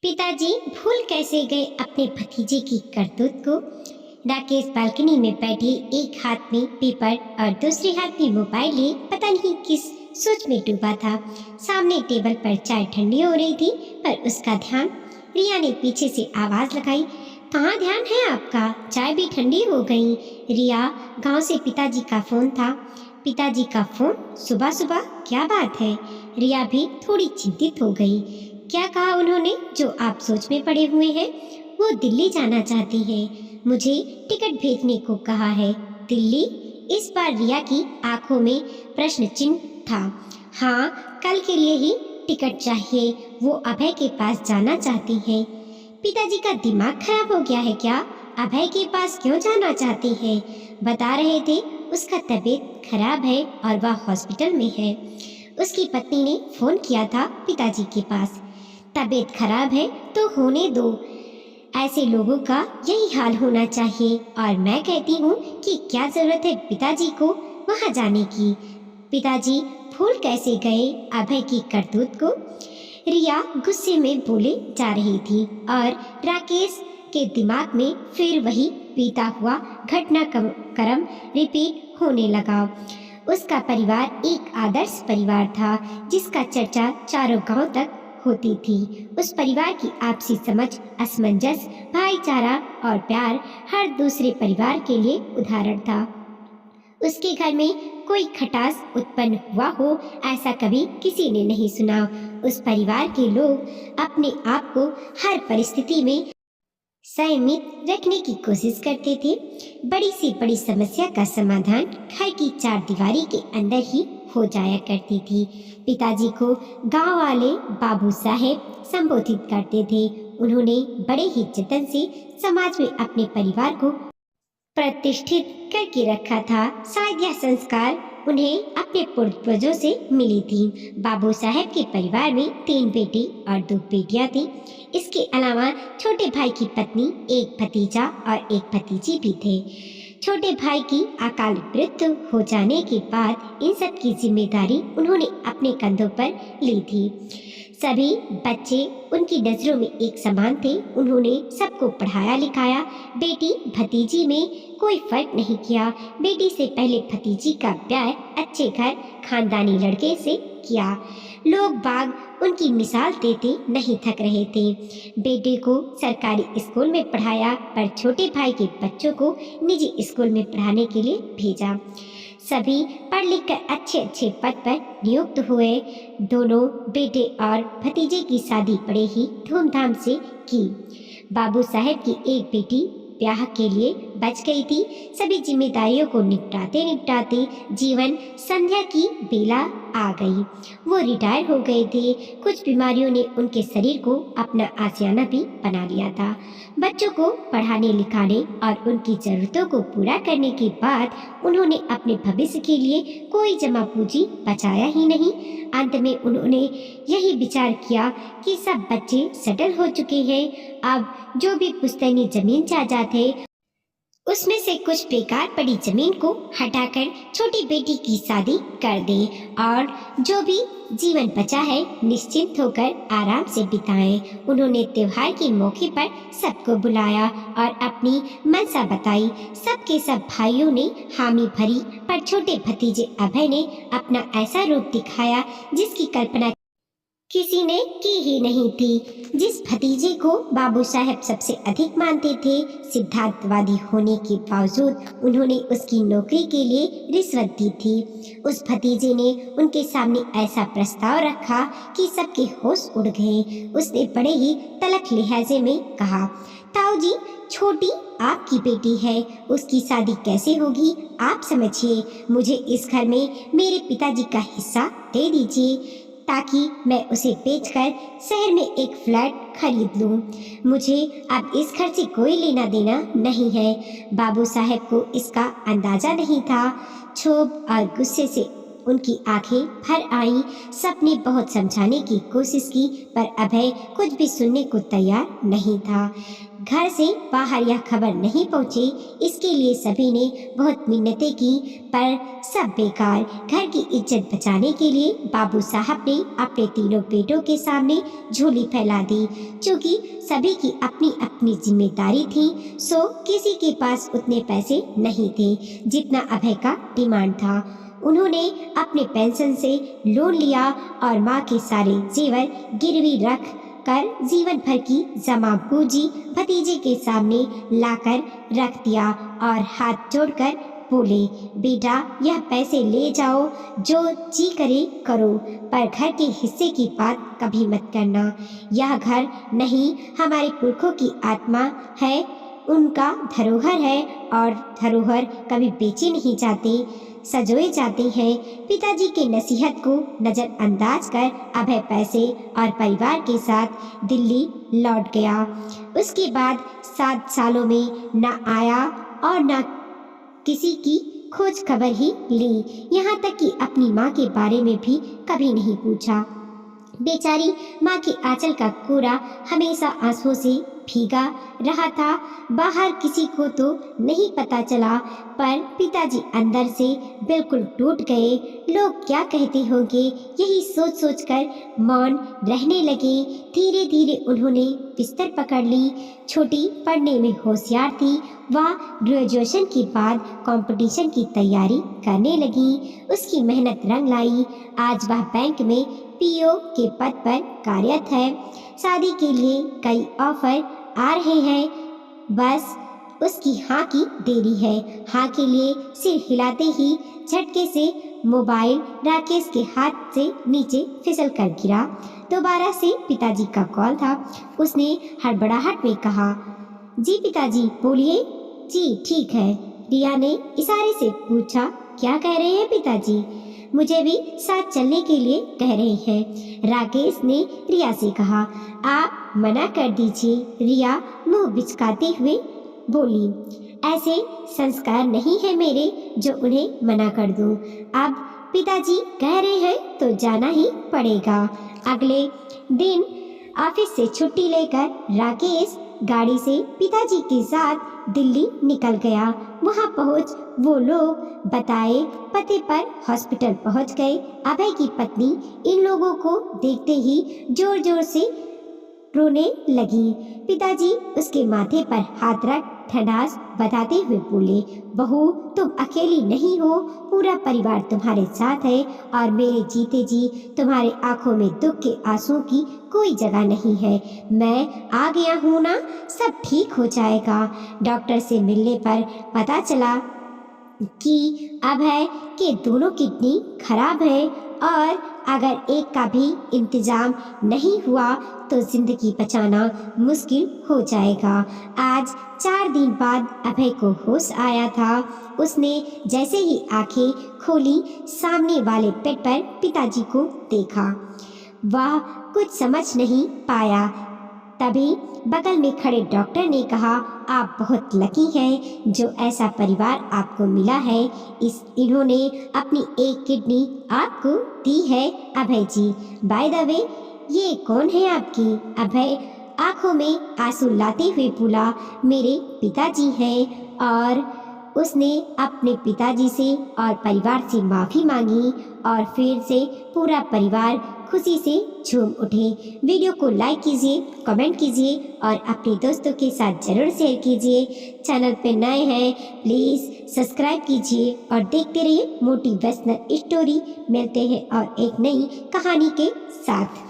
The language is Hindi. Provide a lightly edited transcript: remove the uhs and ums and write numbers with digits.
पिताजी भूल कैसे गए अपने भतीजे की करतूत को। राकेश बालकनी में बैठे, एक हाथ में पेपर और दूसरे हाथ में मोबाइल लिए पता नहीं किस सोच में डूबा था। सामने टेबल पर चाय ठंडी हो रही थी, पर उसका ध्यान। रिया ने पीछे से आवाज लगाई, कहाँ ध्यान है आपका, चाय भी ठंडी हो गई। रिया, गांव से पिताजी का फोन था। पिताजी का फोन सुबह सुबह, क्या बात है। रिया भी थोड़ी चिंतित हो गई। क्या कहा उन्होंने जो आप सोच में पड़े हुए हैं। वो दिल्ली जाना चाहती है, मुझे टिकट भेजने को कहा है। दिल्ली? इस बार रिया की आंखों में प्रश्न चिन्ह था। हाँ, कल के लिए ही टिकट चाहिए, वो अभय के पास जाना चाहती है। पिताजी का दिमाग खराब हो गया है क्या? अभय के पास क्यों जाना चाहती है? बता रहे थे उसका तबीयत खराब है और वह हॉस्पिटल में है। उसकी पत्नी ने फोन किया था पिताजी के पास। तबीयत खराब है तो होने दो, ऐसे लोगों का यही हाल होना चाहिए। और मैं कहती हूँ कि क्या जरूरत है पिताजी को वहाँ जाने की। पिताजी भूल कैसे गए अभय की करतूत को। रिया गुस्से में बोले जा रही थी और राकेश के दिमाग में फिर वही बीता हुआ घटनाक्रम रिपीट होने लगा। उसका परिवार एक आदर्श परिवार था, जिसका चर्चा चारों गांव तक होती थी। उस परिवार की आपसी समझ, असमंजस, भाईचारा और प्यार हर दूसरे परिवार के लिए उदाहरण था। उसके घर में कोई खटास उत्पन्न हुआ हो, ऐसा कभी किसी ने नहीं सुना। उस परिवार के लोग अपने आप को हर परिस्थिति में संयमित रखने की कोशिश करते थे। बड़ी से बड़ी समस्या का समाधान घर की चार दीवारी के अंदर ही हो जाया करती थी। पिताजी को गांव वाले बाबू साहेब संबोधित करते थे। उन्होंने बड़े ही जतन से समाज में अपने परिवार को प्रतिष्ठित करके रखा था। शायद यह संस्कार उन्हें अपने पूर्वजों से मिली थी। बाबू साहेब के परिवार में 3 बेटे और 2 बेटियां थीं। इसके अलावा छोटे भाई की पत्नी, एक भतीजा और एक भतीजी भी थे। छोटे भाई की अकाल मृत्यु हो जाने के बाद इन सब की जिम्मेदारी उन्होंने अपने कंधों पर ली थी। सभी बच्चे उनकी नजरों में एक समान थे। उन्होंने सबको पढ़ाया लिखाया। बेटी भतीजी में कोई फर्क नहीं किया। बेटी से पहले भतीजी का प्यार अच्छे घर खानदानी लड़के से किया। लोग बाग उनकी मिसाल देते नहीं थक रहे थे। बेटे को सरकारी स्कूल में पढ़ाया, पर छोटे भाई के बच्चों को निजी स्कूल में पढ़ाने के लिए भेजा। सभी पढ़ लिख कर अच्छे अच्छे पद पर नियुक्त हुए। दोनों बेटे और भतीजे की शादी बड़े ही धूमधाम से की। बाबू साहेब की एक बेटी ब्याह के लिए बच गई थी। सभी जिम्मेदारियों को निपटाते निपटाते जीवन संध्या की बेला आ गई। वो रिटायर हो गए थे। कुछ बीमारियों ने उनके शरीर को अपना आशियाना भी बना लिया था। बच्चों को पढ़ाने लिखाने और उनकी जरूरतों को पूरा करने के बाद उन्होंने अपने भविष्य के लिए कोई जमा पूंजी बचाया ही नहीं। अंत में उन्होंने यही विचार किया कि सब बच्चे सेटल हो चुके हैं, अब जो भी पुश्तैनी जमीन जायदाद है उसमें से कुछ बेकार पड़ी जमीन को हटाकर छोटी बेटी की शादी कर दें और जो भी जीवन बचा है निश्चिंत होकर आराम से बिताएं। उन्होंने त्योहार के मौके पर सबको बुलाया और अपनी मनसा बताई। सबके सब भाइयों ने हामी भरी, पर छोटे भतीजे अभय ने अपना ऐसा रूप दिखाया जिसकी कल्पना किसी ने की ही नहीं थी। जिस भतीजे को बाबू साहब सबसे अधिक मानते थे, सिद्धार्थवादी होने के बावजूद उन्होंने उसकी नौकरी के लिए रिश्वत दी थी। उस भतीजे ने उनके सामने ऐसा प्रस्ताव रखा कि सबके होश उड़ गए। उसने बड़े ही तल्ख लहजे में कहा, ताऊ जी, छोटी आपकी बेटी है, उसकी शादी कैसे होगी आप समझिए। मुझे इस घर में मेरे पिताजी का हिस्सा दे दीजिए ताकि मैं उसे बेचकर शहर में एक फ्लैट खरीद लूं। मुझे अब इस घर से कोई लेना देना नहीं है। बाबू साहब को इसका अंदाजा नहीं था। क्षोभ और गुस्से से उनकी आंखें भर आईं। सबने बहुत समझाने की कोशिश की, पर अभय कुछ भी सुनने को तैयार नहीं था। घर से बाहर यह खबर नहीं पहुंची। इसके लिए सभी ने बहुत मिन्नतें की, पर सब बेकार। घर की इज्जत बचाने के लिए बाबू साहब ने अपने तीनों बेटों के सामने झोली फैला दी। क्योंकि सभी की अपनी अपनी जिम्मेदारी थी, सो किसी के पास उतने पैसे नहीं थे जितना अभय का डिमांड था। उन्होंने अपने पेंशन से लोन लिया और माँ के सारे जेवर गिरवी रख कर जीवन भर की जमा पूंजी भतीजे के सामने लाकर रख दिया और हाथ जोड़कर बोले, बेटा यह पैसे ले जाओ, जो जी करे करो, पर घर के हिस्से की बात कभी मत करना। यह घर नहीं, हमारे पुरखों की आत्मा है, उनका धरोहर है और धरोहर कभी बेचे नहीं जाते, सजोए जाते हैं। पिताजी के नसीहत को नजरअंदाज कर अभय पैसे और परिवार के साथ दिल्ली लौट गया। उसके बाद 7 सालों में न आया और न किसी की खोज खबर ही ली। यहाँ तक कि अपनी माँ के बारे में भी कभी नहीं पूछा। बेचारी माँ के आंचल का कोरा हमेशा आंसुओं से भीगा रहा था। बाहर किसी को तो नहीं पता चला, पर पिताजी अंदर से बिल्कुल टूट गए। लोग क्या कहते होंगे, यही सोच सोच कर मौन रहने लगे। धीरे धीरे उन्होंने बिस्तर पकड़ ली। छोटी पढ़ने में होशियार थी, वह ग्रेजुएशन के बाद कंपटीशन की तैयारी करने लगी। उसकी मेहनत रंग लाई। आज वह बैंक में पीओ के पद पर कार्यरत है। शादी के लिए कई ऑफर आ रहे हैं, बस उसकी हाँ की देरी है। हाँ के लिए सिर हिलाते ही झटके से मोबाइल राकेश के हाथ से नीचे फिसल कर गिरा। दोबारा से पिताजी का कॉल था। उसने हड़बड़ाहट में कहा, जी पिताजी बोलिए। जी ठीक है, रिया ने इशारे से पूछा। क्या कह रहे हैं पिताजी? मुझे भी साथ चलने के लिए कह रहे हैं, राकेश ने रिया से कहा। आप मना कर दीजिए, रिया मुंह बिचकाते हुए बोली। ऐसे संस्कार नहीं है मेरे जो उन्हें मना कर दूं। अब पिताजी कह रहे हैं तो जाना ही पड़ेगा। अगले दिन ऑफिस से छुट्टी लेकर राकेश गाड़ी से पिताजी के साथ दिल्ली निकल गया। वहां पहुंच वो लोग बताए पते पर हॉस्पिटल पहुंच गए। अभय की पत्नी इन लोगों को देखते ही जोर जोर से रोने लगी। पिताजी उसके माथे पर हाथ रख ठंडास बताते हुए बोले, बहू तुम अकेली नहीं हो, पूरा परिवार तुम्हारे साथ है और मेरे जीते जी तुम्हारे आंखों में दुख के आंसुओं की कोई जगह नहीं है। मैं आ गया हूँ ना, सब ठीक हो जाएगा। डॉक्टर से मिलने पर पता चला कि अभय के दोनों किडनी खराब है और अगर एक का भी इंतजाम नहीं हुआ तो जिंदगी बचाना मुश्किल हो जाएगा। आज 4 दिन बाद अभय को होश आया था। उसने जैसे ही आंखें खोली, सामने वाले बेड पर पिताजी को देखा। वह कुछ समझ नहीं पाया। तभी बगल में खड़े डॉक्टर ने कहा, आप बहुत लकी हैं जो ऐसा परिवार आपको मिला है। इन्होंने अपनी एक किडनी आपको दी है अभय जी। बाय द वे ये कौन है आपकी? अभय आंखों में आंसू लाते हुए बोला, मेरे पिताजी हैं। और उसने अपने पिताजी से और परिवार से माफ़ी मांगी और फिर से पूरा परिवार खुशी से झूम उठे। वीडियो को लाइक कीजिए, कमेंट कीजिए और अपने दोस्तों के साथ जरूर शेयर कीजिए। चैनल पे नए हैं प्लीज़ सब्सक्राइब कीजिए और देखते रहिए मोटिवेशनल स्टोरी। मिलते हैं और एक नई कहानी के साथ।